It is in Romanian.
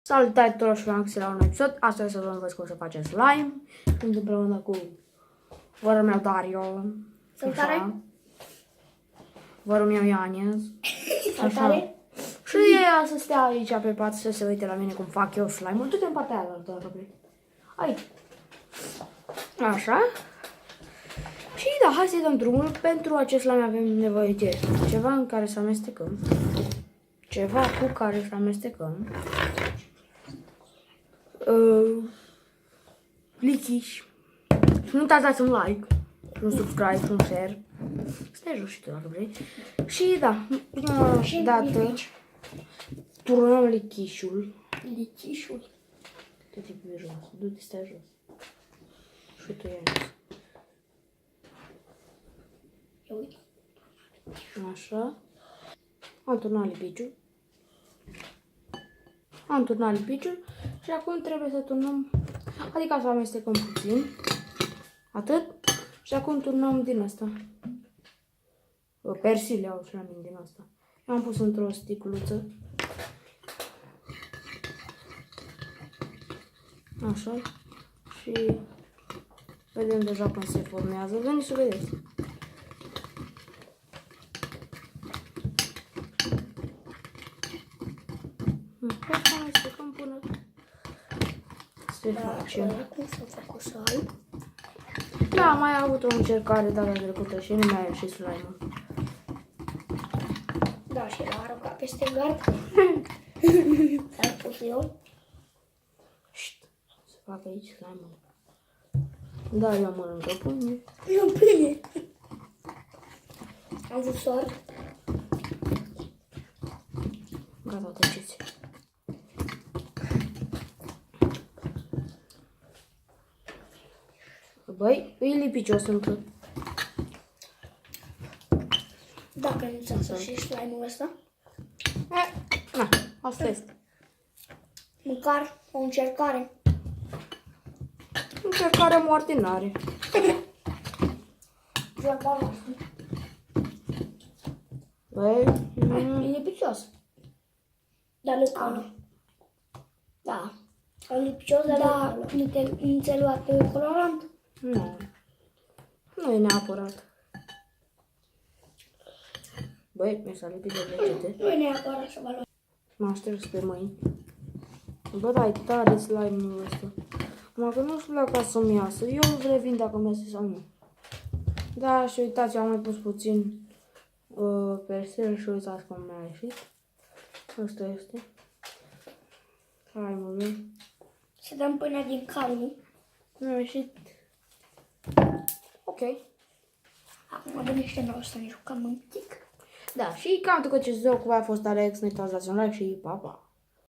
Salutare tuturor și v-am găsit la un episod. Astăzi să vă învăț cum să facem slime. Sunt împreună cu vărul meu Dario. Salutare. Vărul meu Ianes. Salutare. Și ea să stea aici pe pat să se uite la mine cum fac eu slime-ul. Du-te în partea aia dacă vrei. Aici. Așa. Și da, hai să-i dăm drumul. Pentru acest slime avem nevoie de ceva în care să amestecăm. Ceva cu care să amestecăm. Lichiși. Nu uitați dați un like, un subscribe, un share. Stai jos și tu dacă vrei. Și da, prima dată turnăm lichișul. Lichișul. Du-te pe jos, du-te, stai jos. Și tu ia. Uite. Așa. Am turnat lipiciul. Am turnat lipiciul și acum trebuie să turnăm, adică să amestecăm puțin. Atât. Și acum turnăm din asta. Persile au și la mine din asta. Eu am pus într-o sticluță. Așa. Și vedem deja cum se formează. Veniți să vedeți. Amestecăm până se face. Cum să fac cu slime? Da, am mai avut o încercare data trecută și nu mi-a ieșit slime-ul. Da, și l-a aruncat peste gard. L-am pus eu. Șt, se fac aici slime-ul. Da, eu mănâncă pâine. Eu pâine. Am vrut soar. Gata, tăceți. Băi, e lipicios încă. Dacă nu ți-a să și slime-ul ăsta. Na, asta este. Măcar o încercare. Încercare moarte n-are. Joaca Băi, e lipicios. Dar nu color. Da. E lipicios, dar nu ți-ai luat colorant. nu. Nu e neapărat. Băi, mi s-a lipit de degete. Nu e neapărat să vă luat. M-am șters pe mâini. Bă, da, e tare slime-ul ăsta. Numai că nu știu dacă să-mi iasă. Eu îl revin dacă mi iasă sau nu. Da, și uitați, am mai pus puțin persel și uitați cum mi-a ieșit. Asta este. Slime-ul meu. Să dăm până din cal, nu? Mi-a ieșit. Ok. Acum venește noi să ne jucăm un pic. Da, și cam tot acest joc a fost Alex, nu uitați, dați un like și pa, pa!